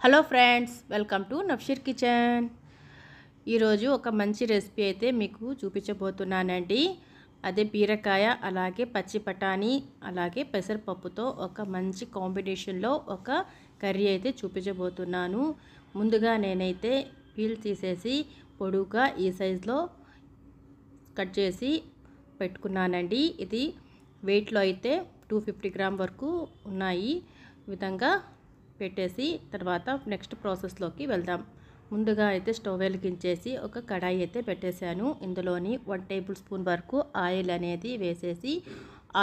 Hello friends, welcome to Nafsheer kitchen. ఈరోజు ఒక మంచి రెసిపీ అయితే మీకు చూపించబోతున్నానండి. అదే బీరకాయ అలాగే పచ్చి బఠానీ అలాగే పెసరపప్పుతో ఒక మంచి కాంబినేషన్లో ఒక కర్రీ అయితే చూపించబోతున్నాను. ముందుగా నేనైతే పీల్ తీసేసి పొడుగా ఈ సైజులో కట్ చేసి పెట్టుకున్నానండి. ఇది వెయిట్లో అయితే 250 గ్రామ్ వరకు ఉన్నాయి. ఈ విధంగా పెట్టేసి తర్వాత నెక్స్ట్ ప్రాసెస్లోకి వెళ్దాం. ముందుగా అయితే స్టవ్ వెలిగించేసి ఒక కడాయి అయితే పెట్టేశాను. ఇందులోని 1 టేబుల్ స్పూన్ వరకు ఆయిల్ అనేది వేసేసి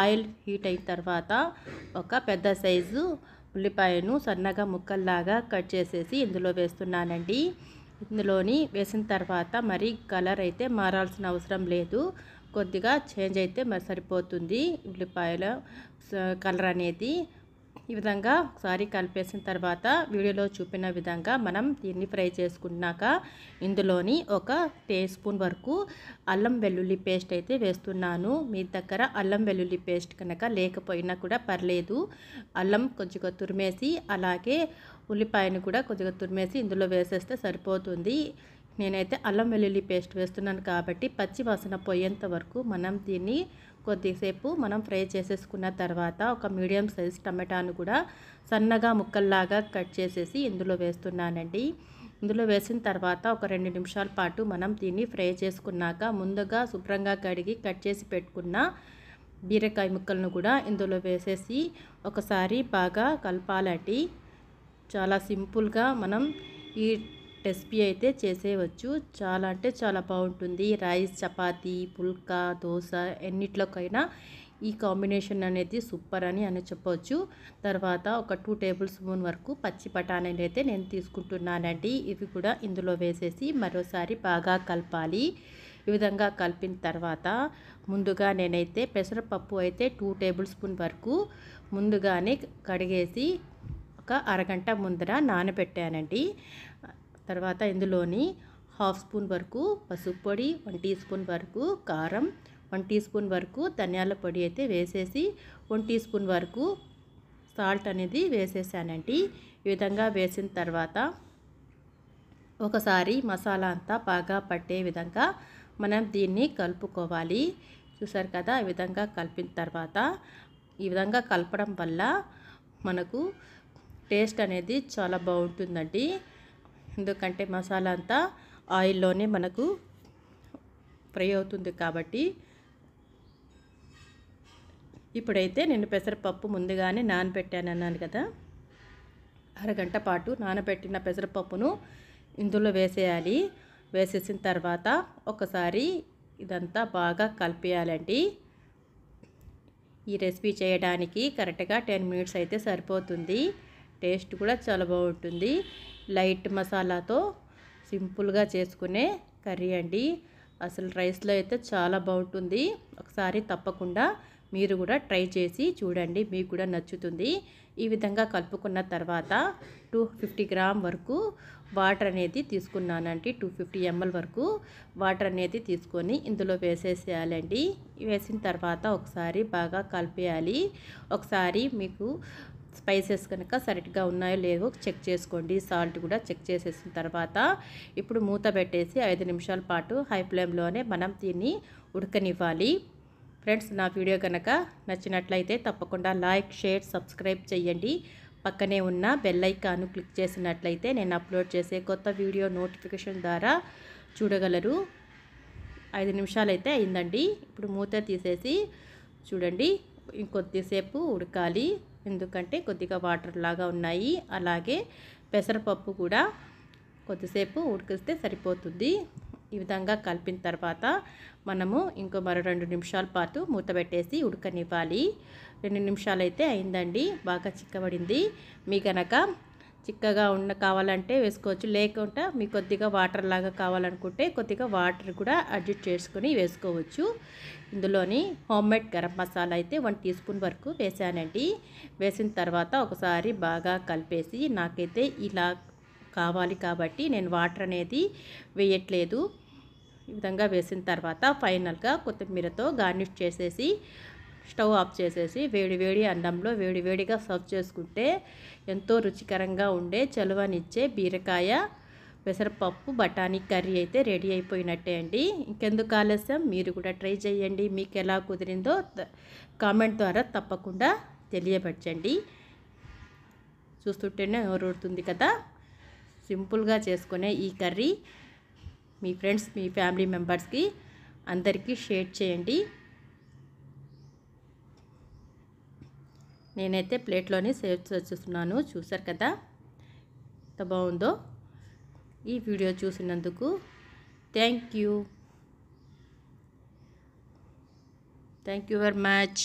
ఆయిల్ హీట్ అయిన తర్వాత ఒక పెద్ద సైజు ఉల్లిపాయను సన్నగా ముక్కల్లాగా కట్ చేసేసి ఇందులో వేస్తున్నానండి. ఇందులోని వేసిన తర్వాత మరి కలర్ అయితే మారాల్సిన అవసరం లేదు, కొద్దిగా చేంజ్ అయితే మరి సరిపోతుంది ఉల్లిపాయల కలర్ అనేది. ఈ విధంగా ఒకసారి కలిపేసిన తర్వాత వీడియోలో చూపిన విధంగా మనం దీన్ని ఫ్రై చేసుకున్నాక ఇందులోని ఒక టీ స్పూన్ వరకు అల్లం వెల్లుల్లి పేస్ట్ అయితే వేస్తున్నాను. మీ దగ్గర అల్లం వెల్లుల్లి పేస్ట్ కనుక లేకపోయినా కూడా పర్లేదు, అల్లం కొద్దిగా తురిమేసి అలాగే ఉల్లిపాయను కూడా కొద్దిగా తురిమేసి ఇందులో వేసేస్తే సరిపోతుంది. నేనైతే అల్లం వెల్లుల్లి పేస్ట్ వేస్తున్నాను కాబట్టి పచ్చి వాసన పోయేంత వరకు మనం దీన్ని కొద్దిసేపు మనం ఫ్రై చేసేసుకున్న తర్వాత ఒక మీడియం సైజ్ టమాటాను కూడా సన్నగా ముక్కల్లాగా కట్ చేసేసి ఇందులో వేస్తున్నానండి. ఇందులో వేసిన తర్వాత ఒక 2 నిమిషాల పాటు మనం దీన్ని ఫ్రై చేసుకున్నాక ముందుగా శుభ్రంగా కడిగి కట్ చేసి పెట్టుకున్న బీరకాయ ముక్కలను కూడా ఇందులో వేసేసి ఒకసారి బాగా కలపాలండి. చాలా సింపుల్గా మనం ఈ రెసిపీ అయితే చేసేయవచ్చు. చాలా అంటే చాలా బాగుంటుంది. రైస్, చపాతీ, పుల్కా, దోశ ఎన్నిట్లోకైనా ఈ కాంబినేషన్ అనేది సూపర్ అని చెప్పవచ్చు. తర్వాత ఒక 2 టేబుల్ స్పూన్ వరకు పచ్చి బఠానీలు అయితే నేను తీసుకుంటున్నానండి. ఇవి కూడా ఇందులో వేసేసి మరోసారి బాగా కలపాలి. ఈ విధంగా కలిపిన తర్వాత ముందుగా నేనైతే పెసరపప్పు అయితే 2 టేబుల్ స్పూన్ వరకు ముందుగానే కడిగేసి ఒక అరగంట ముందర నానబెట్టానండి. తర్వాత ఇందులోని 1/2 స్పూన్ వరకు పసుపు పొడి, 1 టీ స్పూన్ వరకు కారం, 1 టీ స్పూన్ వరకు ధనియాల పొడి అయితే వేసేసి 1 టీ స్పూన్ వరకు సాల్ట్ అనేది వేసేసానండి. ఈ విధంగా వేసిన తర్వాత ఒకసారి మసాలా అంతా బాగా పట్టే విధంగా మనం దీన్ని కలుపుకోవాలి. చూసారు కదా, ఈ విధంగా కలిపిన తర్వాత ఈ విధంగా కలపడం వల్ల మనకు టేస్ట్ అనేది చాలా బాగుంటుందండి. ఎందుకంటే మసాలా అంతా ఆయిల్లోనే మనకు ఫ్రై అవుతుంది కాబట్టి. ఇప్పుడైతే నేను పెసరపప్పు ముందుగానే నానబెట్టాను అన్నాను కదా, అరగంట పాటు నానబెట్టిన పెసరపప్పును ఇందులో వేసేయాలి. వేసేసిన తర్వాత ఒకసారి ఇదంతా బాగా కలిపేయాలండి. ఈ రెసిపీ చేయడానికి కరెక్ట్గా 10 మినిట్స్ అయితే సరిపోతుంది. టేస్ట్ కూడా చాలా బాగుంటుంది. లైట్ మసాలాతో సింపుల్గా చేసుకునే కర్రీ అండి. అసలు రైస్లో అయితే చాలా బాగుంటుంది. ఒకసారి తప్పకుండా మీరు కూడా ట్రై చేసి చూడండి, మీకు కూడా నచ్చుతుంది. ఈ విధంగా కలుపుకున్న తర్వాత 250 గ్రామ్ వరకు వాటర్ అనేది తీసుకున్నానండి. 250 ml వరకు వాటర్ అనేది తీసుకొని ఇందులో వేసేసేయాలండి. వేసిన తర్వాత ఒకసారి బాగా కలిపేయాలి. ఒకసారి మీకు స్పైసెస్ కనుక సరిగ్గా ఉన్నాయో లేవో చెక్ చేసుకోండి. సాల్ట్ కూడా చెక్ చేసేసిన తర్వాత ఇప్పుడు మూత పెట్టేసి 5 నిమిషాల పాటు హై ఫ్లేమ్లోనే మనం దీన్ని ఉడకనివ్వాలి. ఫ్రెండ్స్, నా వీడియో కనుక నచ్చినట్లయితే తప్పకుండా లైక్, షేర్, సబ్స్క్రైబ్ చేయండి. పక్కనే ఉన్న బెల్ ఐకాన్ క్లిక్ చేసినట్లయితే నేను అప్లోడ్ చేసే కొత్త వీడియో నోటిఫికేషన్ ద్వారా చూడగలరు. 5 నిమిషాలు అయితే అయిందండి. ఇప్పుడు మూత తీసేసి చూడండి, ఇంకొద్దిసేపు ఉడకాలి. ఎందుకంటే కొద్దిగా వాటర్ లాగా ఉన్నాయి. అలాగే పెసరపప్పు కూడా కొద్దిసేపు ఉడికిస్తే సరిపోతుంది. ఈ విధంగా కలిపిన తర్వాత మనము మరో 2 నిమిషాల పాటు మూత పెట్టేసి ఉడకనివ్వాలి. 2 నిమిషాలు అయితే అయిందండి. బాగా చిక్కబడింది. మీ కనుక చిక్కగా కావాలంటే వేసుకోవచ్చు, లేకుంటే మీకు కొద్దిగా వాటర్ లాగా కావాలనుకుంటే కొద్దిగా వాటర్ కూడా అడ్జస్ట్ చేసుకొని వేసుకోవచ్చు. ఇందులోని హోమ్మేడ్ గరం మసాలా అయితే 1 టీ స్పూన్ వరకు వేసానండి. వేసిన తర్వాత ఒకసారి బాగా కలిపేసి నాకైతే ఇలా కావాలి కాబట్టి నేను వాటర్ అనేది వేయట్లేదు. ఈ విధంగా వేసిన తర్వాత ఫైనల్గా కొత్తిమీరతో గార్నిష్ చేసేసి స్టవ్ ఆఫ్ చేసేసి వేడి అన్నంలో వేడిగా సర్వ్ చేసుకుంటే ఎంతో రుచికరంగా ఉండే చలువనిచ్చే బీరకాయ పెసరపప్పు బఠానీ కర్రీ అయితే రెడీ అయిపోయినట్టే అండి. ఇంకెందుకు ఆలస్యం, మీరు కూడా ట్రై చేయండి. మీకు ఎలా కుదిరిందో కామెంట్ ద్వారా తప్పకుండా తెలియపరచండి. చూస్తుంటేనే ఊరుతుంది కదా. సింపుల్గా చేసుకునే ఈ కర్రీ మీ ఫ్రెండ్స్, మీ ఫ్యామిలీ మెంబర్స్కి అందరికీ షేర్ చేయండి. నేనైతే ప్లేట్లోనే సేవ్ చేస్తున్నాను. చూసారు కదా ఎంత బాగుందో. ఈ వీడియో చూసినందుకు థ్యాంక్ యూ వెరీ మచ్.